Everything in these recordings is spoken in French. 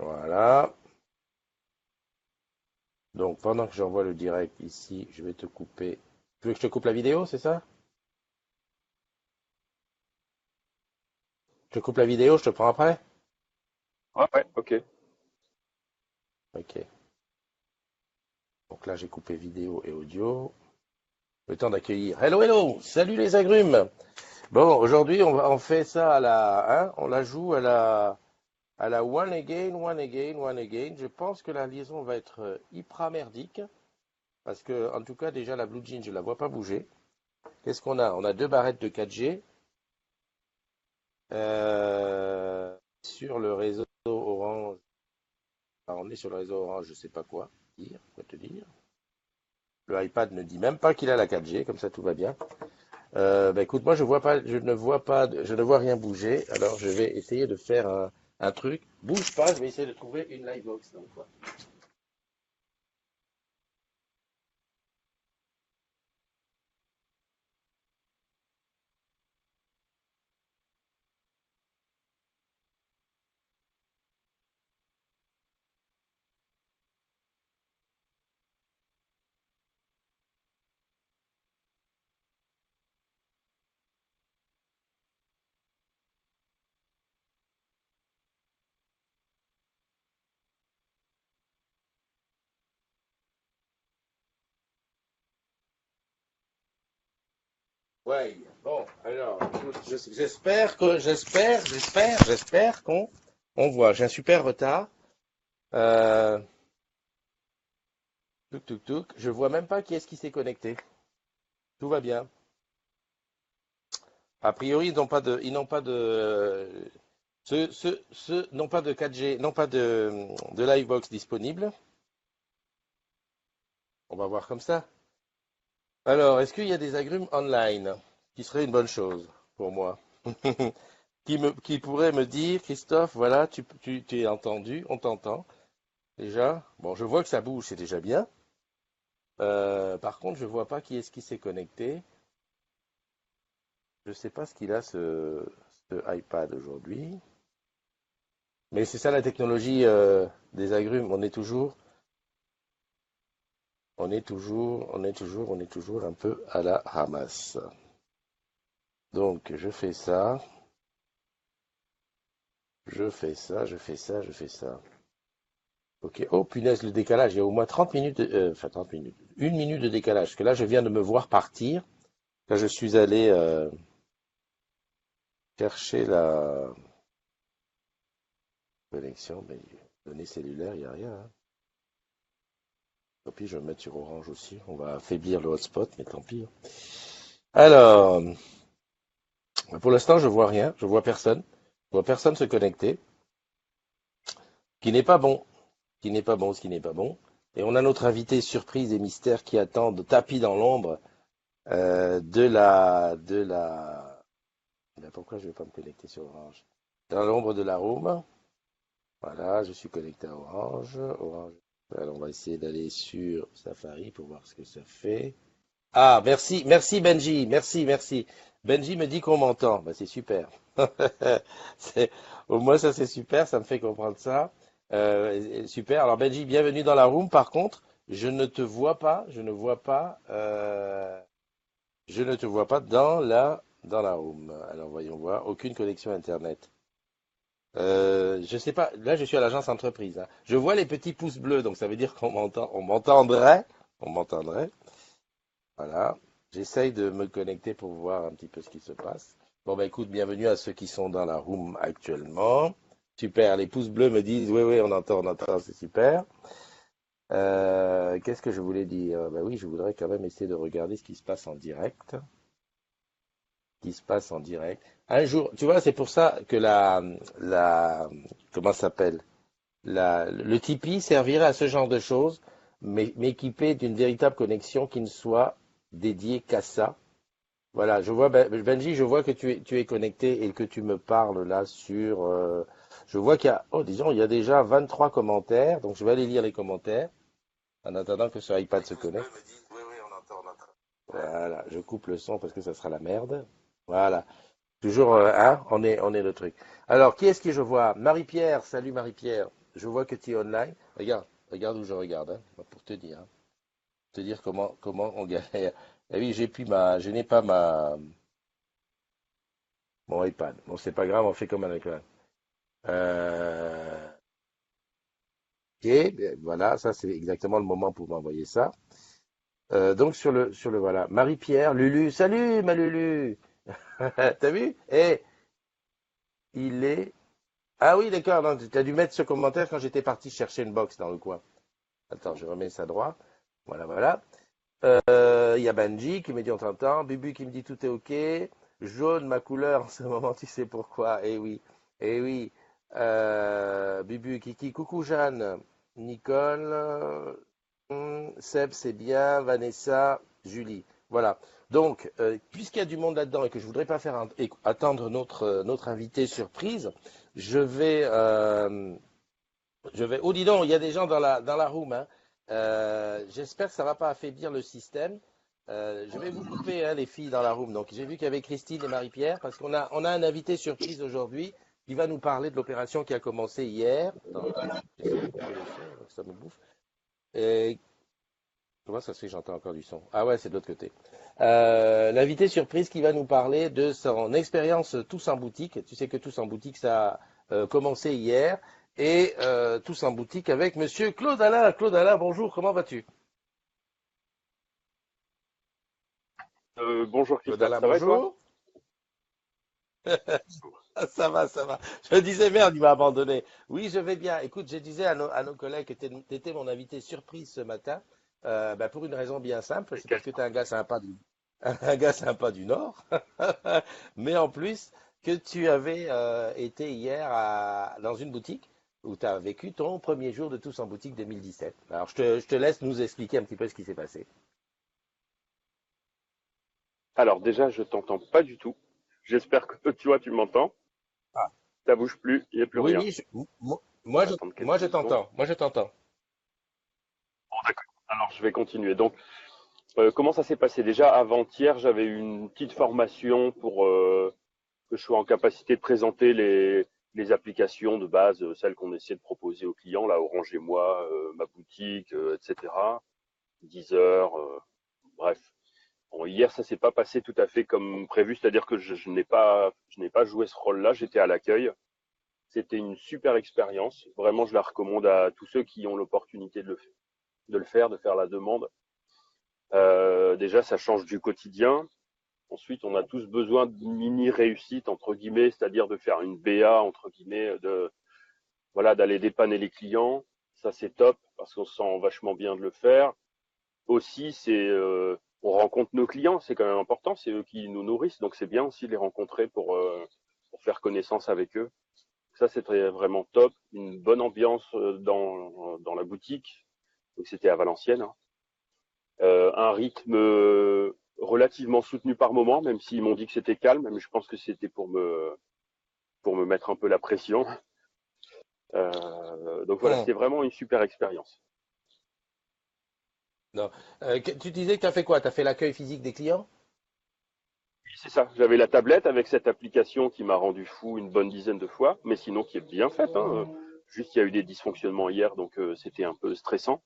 Voilà. Donc pendant que j'envoie le direct ici, je vais te couper. Tu veux que je te coupe la vidéo, c'est ça? Je te coupe la vidéo, je te prends après? Ouais, ouais, ok. Ok. Donc là, j'ai coupé vidéo et audio. Le temps d'accueillir. Hello, hello! Salut les agrumes! Bon, aujourd'hui, on fait ça à la, hein, on la joue à la one again, one again, one again. Je pense que la liaison va être hyper merdique. Parce que, en tout cas, déjà, la Blue Jean, je la vois pas bouger. Qu'est-ce qu'on a? On a deux barrettes de 4G. Sur le réseau Orange. Alors, on est sur le réseau Orange, je sais pas quoi te dire. Le iPad ne dit même pas qu'il a la 4G, comme ça tout va bien. Bah, écoute, moi je vois pas, je ne vois pas, je ne vois rien bouger. Alors je vais essayer de faire un truc. Bouge pas, je vais essayer de trouver une Livebox. Donc, quoi. Ouais. Bon, alors, écoute, j'espère qu'on voit. J'ai un super retard. Euh, Tuk tuk tuk. Je vois même pas qui est-ce qui s'est connecté. Tout va bien. A priori, ils n'ont pas de, ceux n'ont pas de 4G, n'ont pas de Livebox disponible. On va voir comme ça. Alors, est-ce qu'il y a des agrumes online? Qui serait une bonne chose pour moi. Qui pourrait me dire, Christophe, voilà, tu es entendu, on t'entend déjà. Bon, je vois que ça bouge, c'est déjà bien. Par contre, je vois pas qui est-ce qui s'est connecté. Je sais pas ce qu'il a ce iPad aujourd'hui. Mais c'est ça la technologie des agrumes. On est toujours un peu à la ramasse. Donc, je fais ça. Ok. Oh, punaise, le décalage. Il y a au moins 30 minutes, enfin 30 minutes. Une minute de décalage. Parce que là, je viens de me voir partir. Là, je suis allé chercher la connexion. Mais données cellulaires, il n'y a rien. Hein. Tant pis, je vais me mettre sur Orange aussi. On va affaiblir le hotspot, mais tant pis. Alors, pour l'instant, je vois rien. Je vois personne. Je vois personne se connecter. Qui n'est pas bon. Qui n'est pas bon, ce qui n'est pas bon. Et on a notre invité surprise et mystère qui attend de tapis dans l'ombre pourquoi je ne vais pas me connecter sur Orange? Dans l'ombre de la room. Voilà, je suis connecté à Orange. Orange. Alors, on va essayer d'aller sur Safari pour voir ce que ça fait. Ah, merci, merci Benji, merci. Benji me dit qu'on m'entend. Bah, c'est super. C'est- Au moins, ça c'est super, ça me fait comprendre ça. Super. Alors Benji, bienvenue dans la room. Par contre, je ne te vois pas, je ne te vois pas dans la room. Alors voyons voir. Aucune connexion Internet. Je sais pas. Là, je suis à l'agence entreprise. Hein. Je vois les petits pouces bleus, donc ça veut dire on m'entendrait. Voilà. J'essaye de me connecter pour voir un petit peu ce qui se passe. Bon, bah écoute, bienvenue à ceux qui sont dans la room actuellement. Super, les pouces bleus me disent, oui, on entend, c'est super. Qu'est-ce que je voulais dire? Bah oui, je voudrais quand même essayer de regarder ce qui se passe en direct. Qui se passe en direct. Un jour, tu vois, c'est pour ça que comment ça s'appelle? Le Tipeee servirait à ce genre de choses, mais équipé d'une véritable connexion qui ne soit dédiée qu'à ça. Voilà, je vois, Benji, je vois que tu es connecté et que tu me parles là sur. Je vois qu'il y a, oh, disons, il y a déjà 23 commentaires, donc je vais aller lire les commentaires en attendant que ce iPad se connecte. Voilà, je coupe le son parce que ça sera la merde. Voilà, toujours, hein, on est le truc. Alors, qui est-ce que je vois? Marie-Pierre, salut Marie-Pierre. je vois que tu es online. Regarde où je regarde, hein, pour te dire comment on galère. Eh oui, je n'ai pas mon iPad. Bon, c'est pas grave, on fait comme un iPad. Euh, ok, ben voilà, ça c'est exactement le moment pour m'envoyer ça. Donc sur le voilà. Marie-Pierre, Lulu, salut ma Lulu. T'as vu? Eh, il est. Ah oui, d'accord, non, tu as dû mettre ce commentaire quand j'étais parti chercher une box dans le coin. Attends, je remets ça droit. Voilà, voilà. Il y a Benji qui me dit on t'entend. Bubu qui me dit tout est ok. Jaune, ma couleur en ce moment, tu sais pourquoi. Eh oui, eh oui. Bubu, Kiki, coucou Jeanne. Nicole, Seb, c'est bien. Vanessa, Julie. Voilà. Donc, puisqu'il y a du monde là-dedans et que je voudrais pas faire attendre notre invité surprise, je vais, euh, oh, dis donc, il y a des gens dans la room, hein. J'espère que ça va pas affaiblir le système. Je vais vous couper, hein, les filles dans la room. Donc, j'ai vu qu'il y avait Christine et Marie-Pierre parce qu'on a un invité surprise aujourd'hui qui va nous parler de l'opération qui a commencé hier. Attends, j'essaie de couper le son avant que ça me bouffe. Et comment ça se fait que j'entends encore du son? Ah ouais, c'est de l'autre côté. L'invité surprise qui va nous parler de son expérience Tous en boutique. Tu sais que Tous en boutique, ça a commencé hier. Et Tous en boutique avec Monsieur Claude Alain. Claude Alain, bonjour, comment vas-tu? Bonjour Claude Christophe, Alain, ça va et toi? bonjour. Ah, ça va, ça va. Je me disais, merde, il m'a abandonné. Oui, je vais bien. Écoute, je disais à nos collègues que tu étais mon invité surprise ce matin, bah, pour une raison bien simple, Et c'est parce que tu es un gars sympa un gars sympa du Nord, mais en plus que tu avais été hier dans une boutique où tu as vécu ton premier jour de Tous en boutique 2017. Alors, je te laisse nous expliquer un petit peu ce qui s'est passé. Alors déjà, je t'entends pas du tout. J'espère que toi, tu m'entends. Ah. Ça bouge plus, il n'y a plus Oui, rien. oui, On va attendre moi je quelques secondes. t'entends, moi je t'entends. Bon, d'accord. Alors, je vais continuer. Donc, comment ça s'est passé? Déjà, avant-hier, j'avais eu une petite formation pour que je sois en capacité de présenter les applications de base, celles qu'on essaie de proposer aux clients, là, Orange et moi, ma boutique, etc. Deezer, bref. Bon, hier, ça s'est pas passé tout à fait comme prévu, c'est-à-dire que je n'ai pas joué ce rôle-là, j'étais à l'accueil. C'était une super expérience. Vraiment, je la recommande à tous ceux qui ont l'opportunité de le faire, de faire la demande. Déjà, ça change du quotidien. Ensuite, on a tous besoin de mini réussite entre guillemets, c'est-à-dire de faire une BA entre guillemets, voilà, d'aller dépanner les clients. Ça, c'est top parce qu'on se sent vachement bien de le faire. Aussi, on rencontre nos clients, c'est quand même important, c'est eux qui nous nourrissent, donc c'est bien aussi de les rencontrer pour faire connaissance avec eux. Ça, c'était vraiment top. Une bonne ambiance dans la boutique. Donc c'était à Valenciennes, hein. Un rythme relativement soutenu par moment, même s'ils m'ont dit que c'était calme, mais je pense que c'était pour me mettre un peu la pression. Donc voilà, Hum, c'était vraiment une super expérience. non. Tu disais que tu as fait quoi? Tu as fait l'accueil physique des clients? Oui, c'est ça. J'avais la tablette avec cette application qui m'a rendu fou une bonne dizaine de fois, mais sinon qui est bien faite, hein. Juste, il y a eu des dysfonctionnements hier, donc c'était un peu stressant.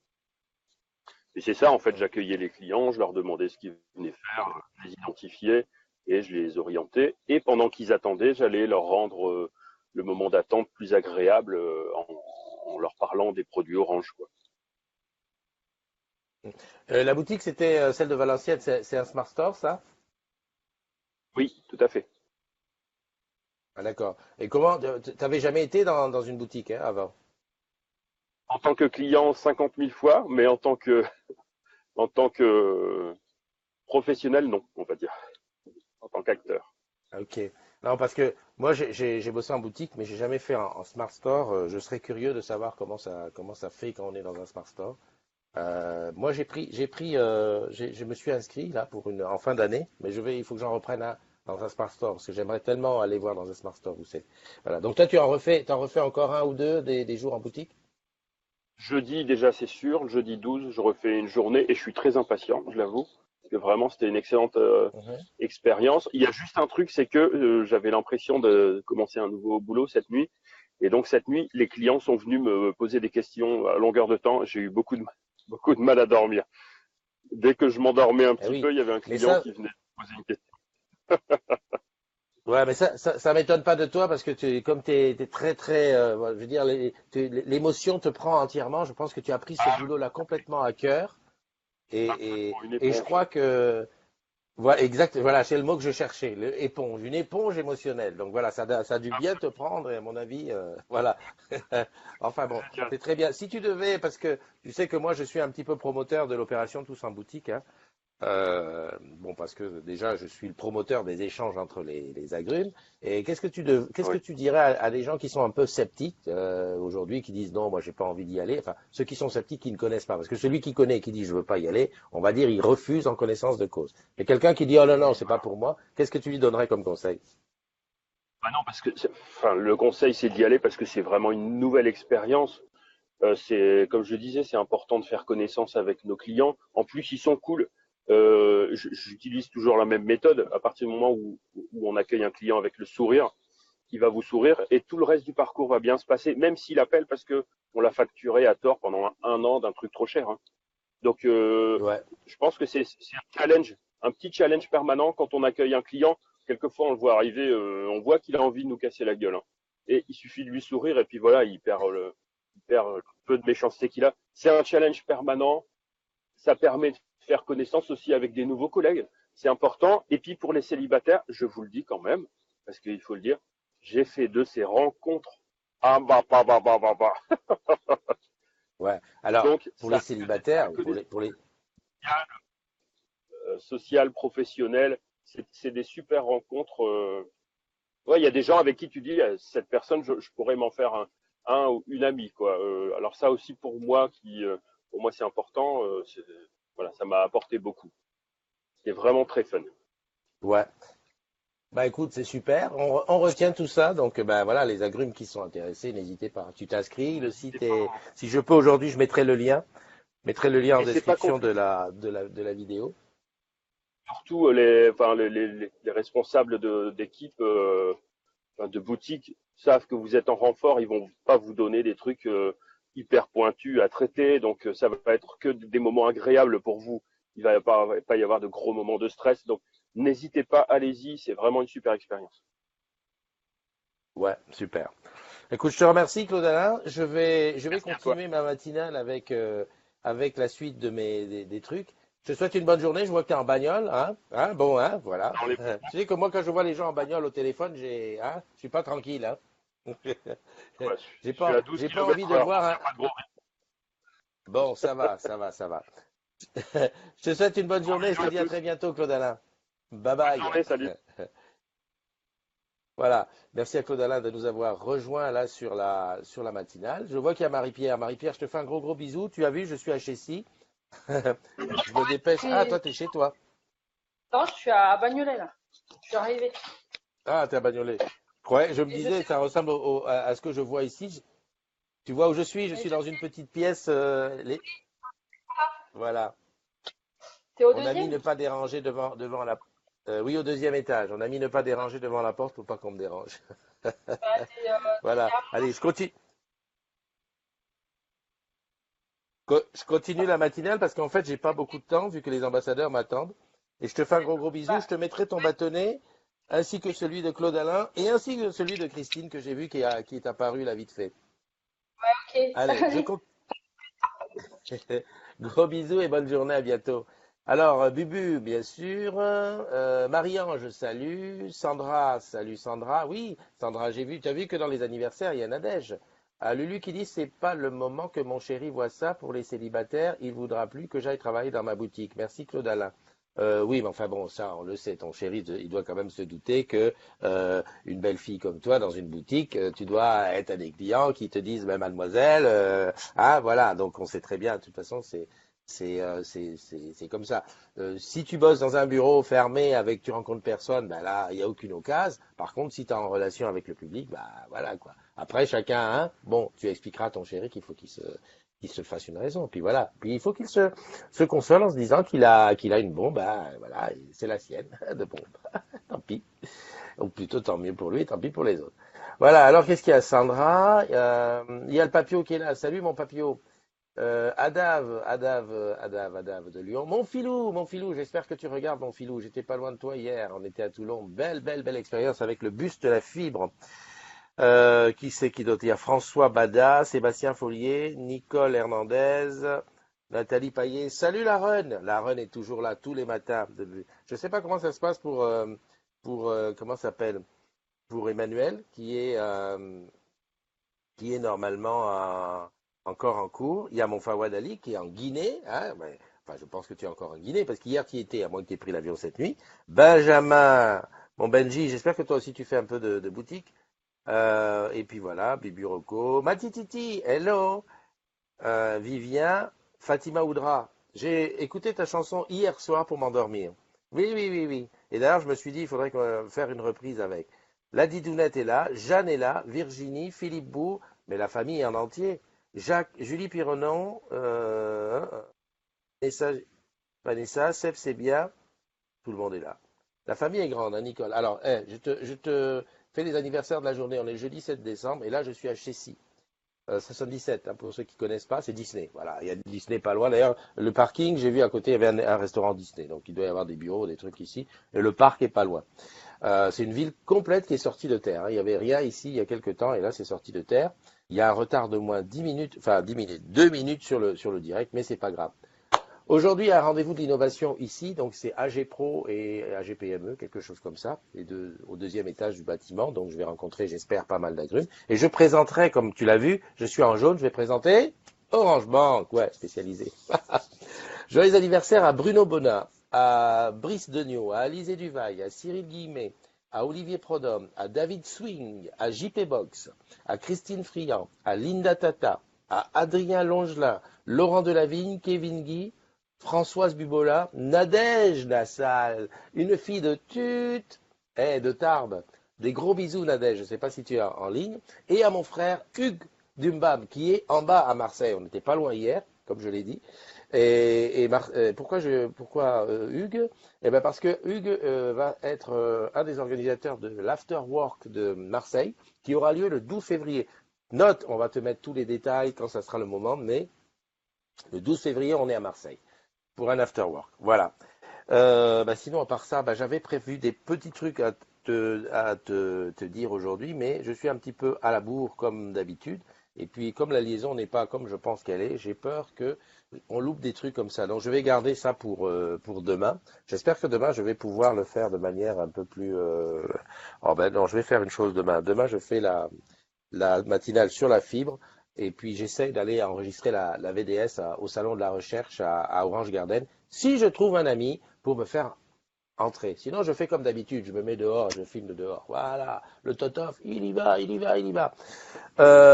Et c'est ça, en fait, j'accueillais les clients, je leur demandais ce qu'ils venaient faire, je les identifiais et je les orientais. Et pendant qu'ils attendaient, j'allais leur rendre le moment d'attente plus agréable en leur parlant des produits Orange, quoi. La boutique, c'était celle de Valenciennes, c'est un Smart Store, ça? Oui, tout à fait. Ah, d'accord. Et comment, t'avais jamais été dans une boutique, hein, avant? En tant que client, 50 000 fois, mais en tant que professionnel, non, on va dire, en tant qu'acteur. Ah, ok. Non, parce que moi, j'ai bossé en boutique, mais j'ai jamais fait en Smart Store. Je serais curieux de savoir comment ça fait quand on est dans un Smart Store. Moi, je me suis inscrit là en fin d'année, mais il faut que j'en reprenne un dans un Smart Store parce que j'aimerais tellement aller voir dans un Smart Store où c'est. Voilà. Donc toi, t'en refais encore un ou deux des jours en boutique? Jeudi, déjà, c'est sûr. Le jeudi 12, je refais une journée et je suis très impatient, je l'avoue. Parce que vraiment, c'était une excellente Mhm. expérience. Il y a juste un truc, c'est que j'avais l'impression de commencer un nouveau boulot cette nuit. Et donc cette nuit, les clients sont venus me poser des questions à longueur de temps. J'ai eu beaucoup de mal à dormir. Dès que je m'endormais un Eh petit oui, peu, il y avait un mais client ça, qui venait me poser une question. ouais, mais ça m'étonne pas de toi parce que comme t'es très très, je veux dire, l'émotion te prend entièrement. Je pense que tu as pris ce boulot-là complètement à cœur Une et je éponge. crois que voilà, exact, voilà, c'est le mot que je cherchais, l'éponge, une éponge émotionnelle. Donc voilà, ça a dû bien te prendre et à mon avis, voilà. Enfin bon, Génial. c'est très bien. Si tu devais, parce que tu sais que moi je suis un petit peu promoteur de l'opération Tous en boutique, hein. Bon, parce que déjà, je suis le promoteur des échanges entre les agrumes. Et qu'est-ce que Oui. tu dirais à des gens qui sont un peu sceptiques aujourd'hui, qui disent non, moi, j'ai pas envie d'y aller. Enfin, ceux qui sont sceptiques, qui ne connaissent pas. Parce que celui qui connaît et qui dit je veux pas y aller, on va dire il refuse en connaissance de cause. Mais quelqu'un qui dit oh non, non, c'est pas pour moi, qu'est-ce que tu lui donnerais comme conseil? Bah non, parce que enfin, le conseil, c'est d'y aller parce que c'est vraiment une nouvelle expérience. C'est, comme je disais, c'est important de faire connaissance avec nos clients. En plus, ils sont cool. J'utilise toujours la même méthode. À partir du moment où on accueille un client avec le sourire, il va vous sourire et tout le reste du parcours va bien se passer, même s'il appelle parce que on l'a facturé à tort pendant un an d'un truc trop cher, hein. Donc, Ouais, je pense que c'est un challenge, un petit challenge permanent quand on accueille un client. Quelquefois, on le voit arriver, on voit qu'il a envie de nous casser la gueule, hein. Et il suffit de lui sourire et puis voilà, il perd le peu de méchanceté qu'il a. C'est un challenge permanent. Ça permet de faire connaissance aussi avec des nouveaux collègues. C'est important. Et puis pour les célibataires, je vous le dis quand même, parce qu'il faut le dire, j'ai fait de ces rencontres. Ah bah. ouais. Alors, Donc, pour les ça célibataires, que des pour les, sociales, professionnelles, c'est des super rencontres. Ouais, il y a des gens avec qui tu dis, cette personne, je pourrais m'en faire un ou une amie, quoi. Alors ça aussi pour moi c'est important. Voilà, ça m'a apporté beaucoup. C'était vraiment très fun. ouais. Bah écoute, c'est super. On retient tout ça. Donc bah voilà, les agrumes qui sont intéressés, n'hésitez pas. Tu t'inscris, le site est. Si je peux aujourd'hui, je mettrai le lien. Je mettrai le lien en Et c'est pas description de compliqué. la vidéo. Surtout les responsables d'équipe, enfin, de boutique savent que vous êtes en renfort. Ils vont pas vous donner des trucs hyper pointus à traiter. Donc ça va pas être que des moments agréables pour vous. Va pas y avoir de gros moments de stress. Donc n'hésitez pas, allez-y. C'est vraiment une super expérience. Ouais, super. Écoute, je te remercie, Claude Alain. Je vais Merci à toi. continuer ma matinale avec la suite des trucs. Je te souhaite une bonne journée. Je vois que tu es en bagnole, hein? Hein, bon, hein, voilà. Dans les... Tu sais que moi, quand je vois les gens en bagnole au téléphone, je suis pas tranquille, hein? Ouais, je suis à 12 J'ai pas envie km de heure, voir donc il n'y un. a pas de gros risque. Bon, ça va, ça va, ça va. Je te souhaite une bonne Gros journée. Je bisous te à dis à tous. très bientôt, Claude Alain. Bye Bonne bye. journée, salut. Voilà. Merci à Claude Alain de nous avoir rejoints là sur la matinale. Je vois qu'il y a Marie-Pierre. Marie-Pierre, je te fais un gros bisou. Tu as vu, je suis à Chessy. Je me dépêche. Ah, toi, Oui. t'es chez toi. Non, je suis à Bagnolet là. Je suis arrivée. Ah, t'es à Bagnolet. Ouais, je me Et je disais, sais ça ressemble à ce que je vois ici. Tu vois où je suis? Je mais suis je dans une sais petite pièce. pas. Voilà. T'es au On a mis deuxième? ne pas déranger devant la. Oui, au deuxième étage. On a mis ne pas déranger devant la porte pour pas qu'on me dérange. Bah, t'es Voilà. à Allez, gauche. Je continue la matinale parce qu'en fait, j'ai pas beaucoup de temps vu que les ambassadeurs m'attendent. Et je te fais un gros bisou. Je Bah, te mettrai ton bâtonnet ainsi que celui de Claude Alain et ainsi que celui de Christine que j'ai vu qui est apparu là vite fait. ok, Allez, salut. gros bisous et bonne journée. À bientôt. Alors, Bubu, bien sûr. Marie-Ange, salut. Sandra, salut Sandra. Oui, Sandra, tu as vu que dans les anniversaires, il y a Nadège. Lulu qui dit, c'est pas le moment que mon chéri voit ça pour les célibataires. Il voudra plus que j'aille travailler dans ma boutique. Merci Claude Alain. Oui, mais enfin bon, ça, on le sait, ton chéri, il doit quand même se douter que une belle fille comme toi dans une boutique, tu dois être à des clients qui te disent, mais mademoiselle, ah voilà. Donc on sait très bien. De toute façon, c'est comme ça. Si tu bosses dans un bureau fermé avec tu rencontres personne, ben là, il n'y a aucune occasion. Par contre, si tu es en relation avec le public, bah voilà quoi. Après, chacun, hein, bon, tu expliqueras à ton chéri qu'il faut qu'il se fasse une raison. Puis voilà. Puis il faut se console en se disant qu'il a une bombe, ben voilà, c'est la sienne de bombe. Tant pis. Ou plutôt tant mieux pour lui, tant pis pour les autres. Voilà, alors qu'est-ce qu'il y a, Sandra? Il y a le papio qui est là. Salut mon papio. Adav de Lyon. Mon filou, j'espère que tu regardes mon filou. J'étais pas loin de toi hier. On était à Toulon. Belle expérience avec le bus de la fibre. Qui c'est qui d'autre? Il y a François Bada, Sébastien Follier, Nicole Hernandez, Nathalie Paillet. Salut la Run! La Run est toujours là tous les matins. Je sais pas comment ça se passe pour comment ça s'appelle? Pour Emmanuel, qui est normalement encore en cours. Il y a mon Fawad Ali qui est en Guinée. Hein, enfin, je pense que tu es encore en Guinée parce qu'hier tu y étais, à moins que tu aies pris l'avion cette nuit. Benjamin, mon Benji, j'espère que toi aussi tu fais un peu de boutique. Et puis voilà, Bibi Rocco, Matititi, hello, Vivien, Fatima Oudra. J'ai écouté ta chanson hier soir pour m'endormir. Oui. Et d'ailleurs, je me suis dit, il faudrait faire une reprise avec. La Didounette est là, Jeanne est là, Virginie, Philippe Bou, mais la famille en entier. Jacques, Julie Pironon, Vanessa, Seb, c'est bien, tout le monde est là. La famille est grande, hein, Nicole. Alors, je te fais les anniversaires de la journée. On est le jeudi 7 décembre et là, je suis à Chessy. 77, hein, pour ceux qui connaissent pas, c'est Disney. Voilà, il y a Disney pas loin. D'ailleurs, le parking, j'ai vu à côté, il y avait un restaurant Disney. Donc, il doit y avoir des bureaux, des trucs ici. Et le parc est pas loin. C'est une ville complète qui est sortie de terre, hein. Il n'y avait rien ici il y a quelques temps et là, c'est sorti de terre. Il y a un retard de moins 10 minutes, enfin 10 minutes, 2 minutes sur le direct, mais c'est pas grave. Aujourd'hui, il y a un rendez-vous de l'innovation ici, donc c'est AG Pro et AG PME, quelque chose comme ça, les deux au deuxième étage du bâtiment. Donc je vais rencontrer, j'espère, pas mal d'agrumes. Et je présenterai, comme tu l'as vu, je suis en jaune, je vais présenter Orange Bank, ouais, spécialisé. Joyeux anniversaire à Bruno Bonnat, à Brice Degnaud, à Alizé Duvaille, à Cyril Guillemet, à Olivier Prodhomme, à David Swing, à JP Box, à Christine Friand, à Linda Tata, à Adrien Longelin, Laurent Delavigne, Kevin Guy, Françoise Bubola, Nadège Nassal, une fille de Tut, de Tarbes. Des gros bisous, Nadège, je ne sais pas si tu es en ligne. Et à mon frère Hugues Dumbam, qui est en bas à Marseille. On n'était pas loin hier, comme je l'ai dit. Pourquoi Hugues? Eh ben parce que Hugues va être un des organisateurs de l'Afterwork de Marseille, qui aura lieu le 12 février. Note, on va te mettre tous les détails quand ça sera le moment, mais le 12 février, on est à Marseille pour un afterwork. Voilà. Sinon, à part ça, j'avais prévu des petits trucs à te dire aujourd'hui, mais je suis un petit peu à la bourre comme d'habitude. Et puis, comme la liaison n'est pas comme je pense qu'elle est, j'ai peur que on loupe des trucs comme ça. Donc, je vais garder ça pour demain. J'espère que demain, je vais pouvoir le faire de manière un peu plus. Non, je vais faire une chose demain. Demain, je fais la matinale sur la fibre. Et puis j'essaie d'aller enregistrer la VDS au Salon de la Recherche à Orange Garden, si je trouve un ami pour me faire entrer. Sinon, je fais comme d'habitude, je me mets dehors, je filme de dehors. Voilà, le Totof, il y va.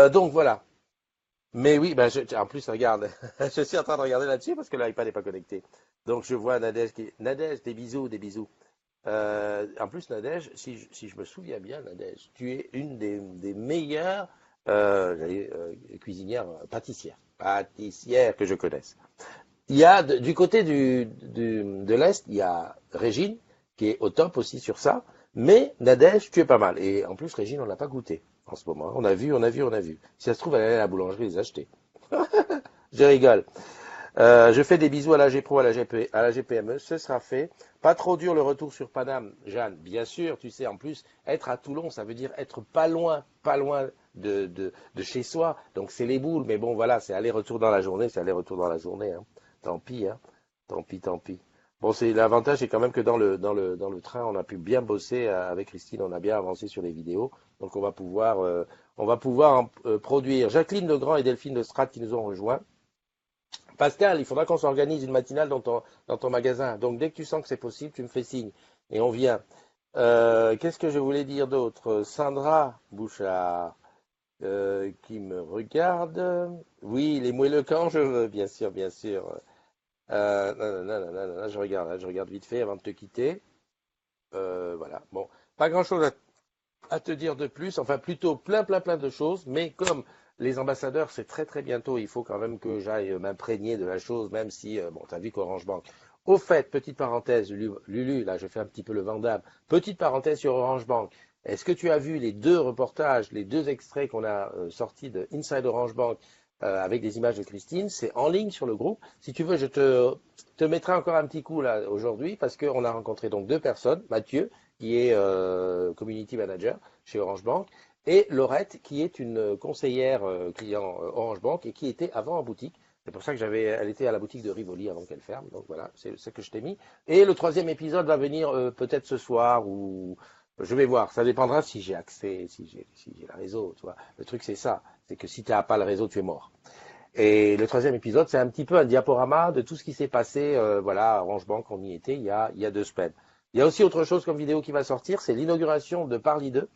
Donc voilà. Mais oui, en plus, regarde, je suis en train de regarder là-dessus parce que l'iPad n'est pas connecté. Donc je vois Nadège Nadège, des bisous, des bisous. En plus, Nadège, si je me souviens bien, Nadège, tu es une des meilleures cuisinières, pâtissières que je connaisse. Il y a du côté de l'Est, il y a Régine, qui est au top aussi sur ça, mais Nadège, tu es pas mal. Et en plus, Régine, on l'a pas goûté en ce moment. On a vu. Si ça se trouve, elle allait à la boulangerie les acheter. Je rigole. Je fais des bisous à la G Pro, à la GPME, ce sera fait. Pas trop dur le retour sur Paname, Jeanne, bien sûr, tu sais, en plus, être à Toulon, ça veut dire être pas loin de chez soi. Donc c'est les boules, mais bon, voilà, c'est aller-retour dans la journée, hein. Tant pis, hein. Tant pis. Bon, l'avantage, c'est quand même que dans le train, on a pu bien bosser avec Christine, on a bien avancé sur les vidéos, donc on va pouvoir produire. Jacqueline Legrand et Delphine de Strat qui nous ont rejoints. Pascal, il faudra qu'on s'organise une matinale dans ton magasin. Donc, dès que tu sens que c'est possible, tu me fais signe. Et on vient. Qu'est-ce que je voulais dire d'autre? Sandra Bouchard, qui me regarde. Oui, les moelleux quand je veux, bien sûr. Non, je regarde vite fait avant de te quitter. Voilà. Bon, pas grand-chose à te dire de plus. Enfin, plutôt plein de choses. Mais comme les ambassadeurs, c'est très très bientôt. Il faut quand même que j'aille m'imprégner de la chose, même si, tu as vu qu'Orange Bank. Au fait, petite parenthèse, Lulu, là, je fais un petit peu le Vandame. Petite parenthèse sur Orange Bank. Est-ce que tu as vu les 2 reportages, les 2 extraits qu'on a sortis de Inside Orange Bank avec des images de Christine? C'est en ligne sur le groupe. Si tu veux, je te mettrai encore un petit coup là aujourd'hui parce qu'on a rencontré donc 2 personnes. Mathieu, qui est Community Manager chez Orange Bank, et Laurette, qui est une conseillère client Orange Bank et qui était avant en boutique. C'est pour ça que elle était à la boutique de Rivoli avant qu'elle ferme. Donc voilà, c'est ce que je t'ai mis. Et le 3e épisode va venir peut-être ce soir ou je vais voir. Ça dépendra si j'ai accès, si j'ai le réseau. Tu vois, le truc c'est ça, c'est que si tu n'as pas le réseau, tu es mort. Et le 3e épisode, c'est un petit peu un diaporama de tout ce qui s'est passé. Voilà, à Orange Bank, on y était il y a 2 semaines. Il y a aussi autre chose comme vidéo qui va sortir, c'est l'inauguration de Parly 2.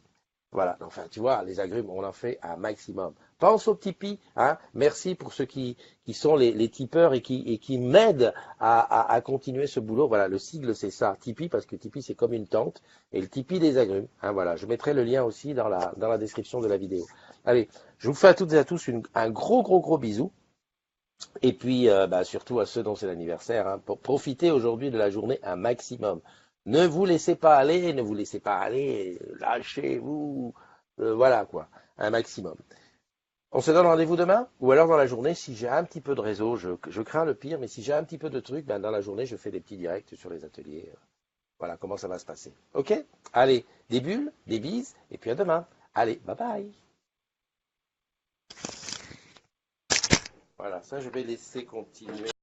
Voilà, enfin, tu vois, les agrumes, on en fait un maximum. Pense au Tipeee, hein. Merci pour ceux qui sont les tipeurs et qui m'aident à continuer ce boulot. Voilà, le sigle, c'est ça, Tipeee, parce que Tipeee, c'est comme une tente, et le Tipeee des agrumes. Hein, voilà, je mettrai le lien aussi dans la description de la vidéo. Allez, je vous fais à toutes et à tous un gros bisou. Et puis, surtout à ceux dont c'est l'anniversaire, hein, pour profiter aujourd'hui de la journée un maximum. Ne vous laissez pas aller, lâchez-vous, voilà quoi, un maximum. On se donne rendez-vous demain, ou alors dans la journée, si j'ai un petit peu de réseau, je crains le pire, mais si j'ai un petit peu de trucs, dans la journée, je fais des petits directs sur les ateliers. Voilà comment ça va se passer. Ok? Allez, des bulles, des bises, et puis à demain. Allez, bye bye. Voilà, ça je vais laisser continuer.